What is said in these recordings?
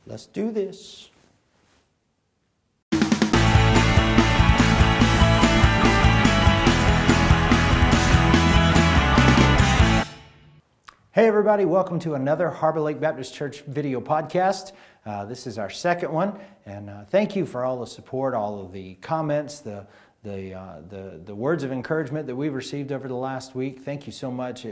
Let's do this. Hey everybody, welcome to another Harbor Lake Baptist Church video podcast. This is our second one, and thank you for all the support, all of the comments, the words of encouragement that we've received over the last week. Thank you so much.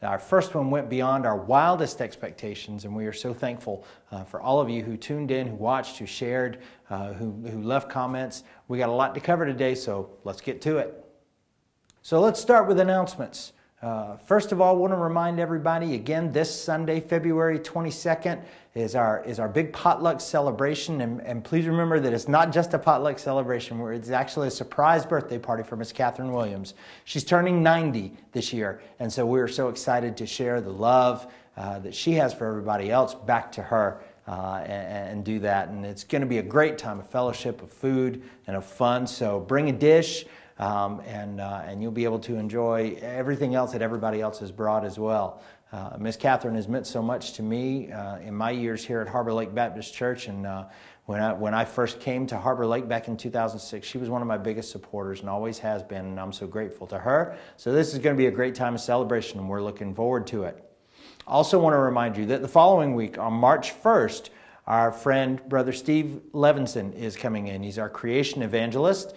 Our first one went beyond our wildest expectations, and we are so thankful for all of you who tuned in, who watched, who shared, who left comments. We got a lot to cover today, so let's get to it. So let's start with announcements. First of all, I want to remind everybody again, this Sunday, February 22nd, is our big potluck celebration. And please remember that it's not just a potluck celebration, it's actually a surprise birthday party for Miss Catherine Williams. She's turning 90 this year, and so we're so excited to share the love that she has for everybody else back to her and do that. And it's going to be a great time of fellowship, of food, and of fun. So bring a dish. And you'll be able to enjoy everything else that everybody else has brought as well. Miss Catherine has meant so much to me in my years here at Harbor Lake Baptist Church, and when I first came to Harbor Lake back in 2006, she was one of my biggest supporters and always has been, and I'm so grateful to her. So this is going to be a great time of celebration, and we're looking forward to it. Also want to remind you that the following week, on March 1st, our friend, Brother Steve Levinson, is coming in. He's our creation evangelist.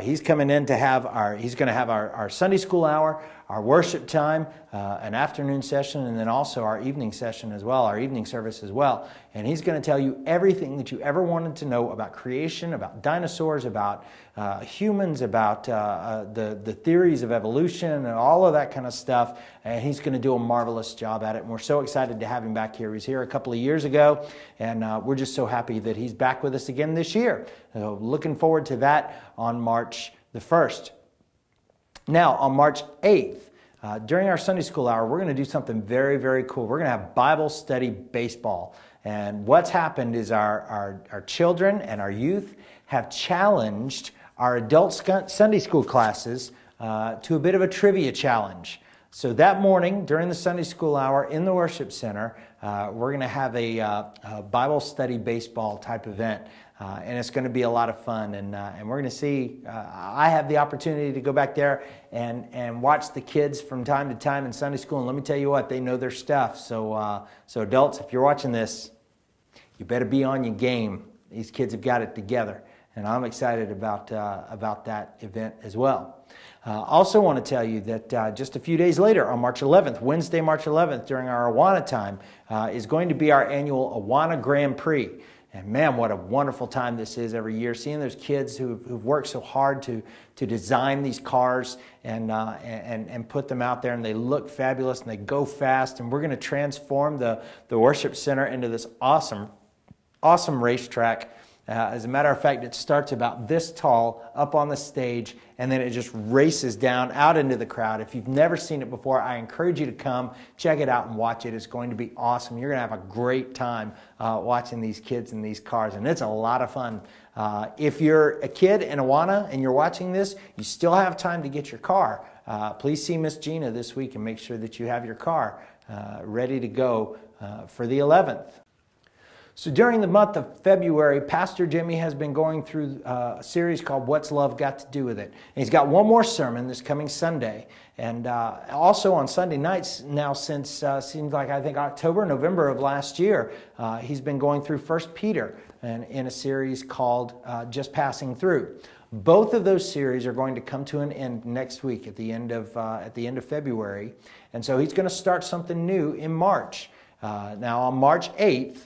He's coming in to have he's going to have our Sunday school hour, our worship time, an afternoon session, and then also our evening session as well, our evening service as well. And he's going to tell you everything that you ever wanted to know about creation, about dinosaurs, about humans, about the theories of evolution, and all of that kind of stuff. And he's going to do a marvelous job at it. And we're so excited to have him back here. He was here a couple of years ago, and we're just so happy that he's back with us again this year. So looking forward to that on March the 1st. Now, on March 8th, during our Sunday school hour, we're going to do something very, very cool. We're going to have Bible study baseball. And what's happened is our children and our youth have challenged our adult Sunday school classes to a bit of a trivia challenge. So that morning, during the Sunday school hour in the worship center, we're going to have a Bible study baseball type event. And it's going to be a lot of fun, and we're going to see. I have the opportunity to go back there and watch the kids from time to time in Sunday school, and let me tell you what, they know their stuff. So adults, if you're watching this, you better be on your game. These kids have got it together, and I'm excited about that event as well. Also want to tell you that just a few days later, on March 11th, Wednesday, March 11th, during our AWANA time, is going to be our annual AWANA Grand Prix. And man, what a wonderful time this is every year, seeing those kids who've worked so hard to design these cars and put them out there, and they look fabulous and they go fast. And we're going to transform the worship center into this awesome racetrack. As a matter of fact, it starts about this tall up on the stage, and then it just races down out into the crowd. If you've never seen it before, I encourage you to come, check it out, and watch it. It's going to be awesome. You're going to have a great time watching these kids in these cars, and it's a lot of fun. If you're a kid in AWANA and you're watching this, you still have time to get your car. Please see Miss Gina this week and make sure that you have your car ready to go for the 11th. So during the month of February, Pastor Jimmy has been going through a series called What's Love Got to Do with It? And he's got one more sermon this coming Sunday. And also on Sunday nights now since seems like I think October, November of last year, he's been going through 1 Peter in a series called Just Passing Through. Both of those series are going to come to an end next week at the end of February. And so he's going to start something new in March. Now on March 8th,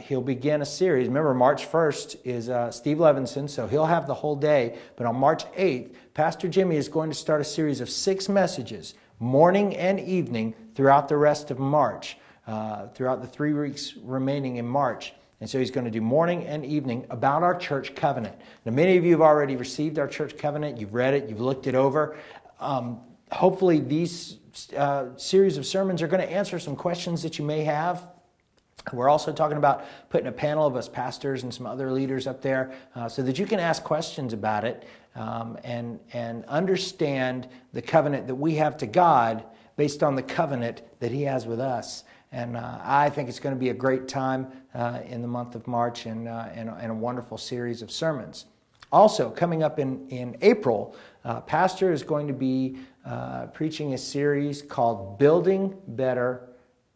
he'll begin a series. Remember, March 1st is Steve Levinson, so he'll have the whole day. But on March 8th, Pastor Jimmy is going to start a series of 6 messages, morning and evening, throughout the rest of March, throughout the 3 weeks remaining in March. And so he's going to do morning and evening about our church covenant. Now, many of you have already received our church covenant. You've read it. You've looked it over. Hopefully, these series of sermons are going to answer some questions that you may have. We're also talking about putting a panel of us pastors and some other leaders up there so that you can ask questions about it and understand the covenant that we have to God based on the covenant that He has with us. And I think it's going to be a great time in the month of March and a wonderful series of sermons. Also, coming up in April, Pastor is going to be preaching a series called Building Better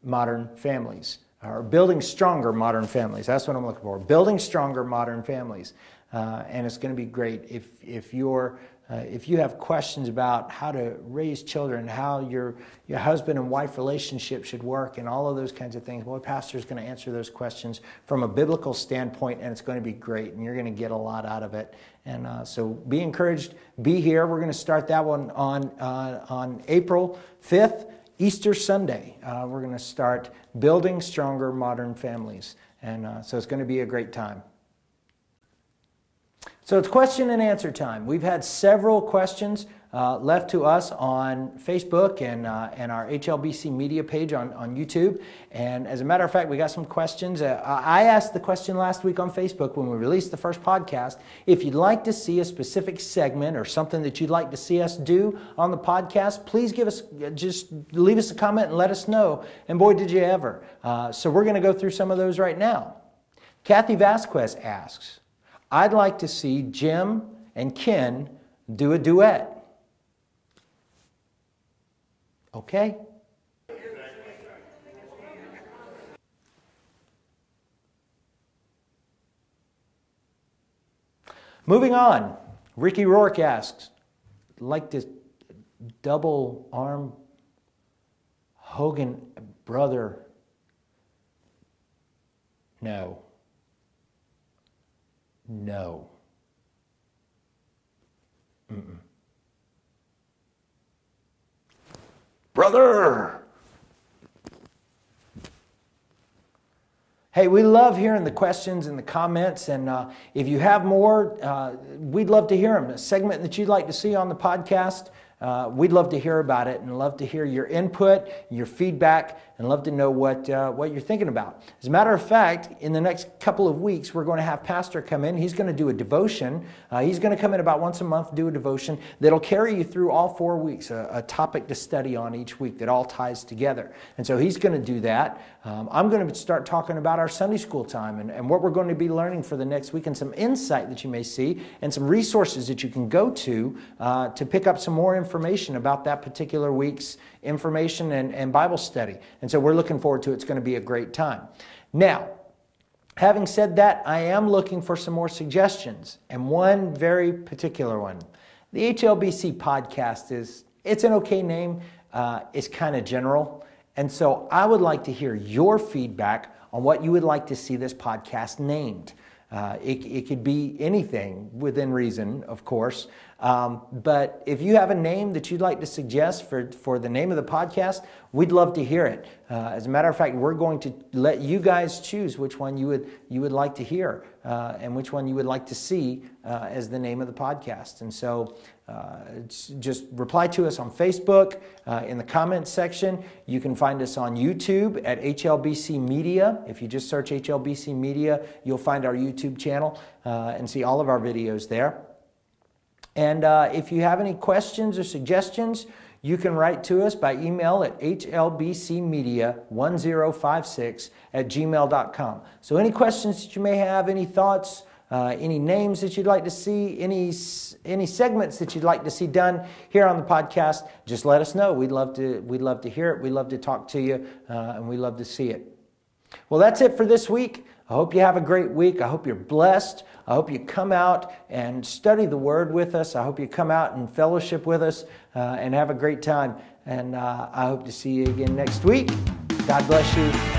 Modern Families, or Building Stronger Modern Families. That's what I'm looking for. Building Stronger Modern Families. And it's going to be great. If you have questions about how to raise children, how your husband and wife relationship should work, and all of those kinds of things, well, Pastor is going to answer those questions from a biblical standpoint, and it's going to be great, and you're going to get a lot out of it. And so be encouraged. Be here. We're going to start that one on April 5th, Easter Sunday. We're going to start Building Stronger Modern Families, and so it's going to be a great time. So it's question and answer time. We've had several questions left to us on Facebook and our HLBC media page on YouTube. And as a matter of fact, we got some questions. I asked the question last week on Facebook when we released the first podcast. If you'd like to see a specific segment or something that you'd like to see us do on the podcast, please just leave us a comment and let us know. And boy, did you ever. So we're going to go through some of those right now. Kathy Vasquez asks, I'd like to see Jim and Ken do a duet. Okay. Moving on, Ricky Rourke asks, like to double arm Hogan brother? No. No. Mm-mm. Brother! Hey, we love hearing the questions and the comments, and if you have more, we'd love to hear them. A segment that you'd like to see on the podcast, we'd love to hear about it and love to hear your input, your feedback, and love to know what you're thinking about. As a matter of fact, in the next couple of weeks, we're going to have Pastor come in. He's going to do a devotion. He's going to come in about once a month, do a devotion that'll carry you through all 4 weeks, a topic to study on each week that all ties together. And so he's going to do that. I'm going to start talking about our Sunday school time and what we're going to be learning for the next week, and some insight that you may see and some resources that you can go to pick up some more information about that particular week's information and Bible study. And so we're looking forward to it. It's going to be a great time. Now, having said that, I am looking for some more suggestions, and one very particular one. The HLBC podcast it's an okay name. It's kind of general. And so I would like to hear your feedback on what you would like to see this podcast named. It could be anything within reason, of course. But if you have a name that you'd like to suggest for the name of the podcast, we'd love to hear it. As a matter of fact, we're going to let you guys choose which one you would like to hear and which one you would like to see as the name of the podcast. And so just reply to us on Facebook in the comments section. You can find us on YouTube at HLBC Media. If you just search HLBC Media, you'll find our YouTube channel and see all of our videos there. And if you have any questions or suggestions, you can write to us by email at hlbcmedia1056@gmail.com. So any questions that you may have, any thoughts, any names that you'd like to see, any segments that you'd like to see done here on the podcast, just let us know. We'd love to hear it. We'd love to talk to you, and we love to see it. Well, that's it for this week. I hope you have a great week. I hope you're blessed. I hope you come out and study the Word with us. I hope you come out and fellowship with us and have a great time. And I hope to see you again next week. God bless you.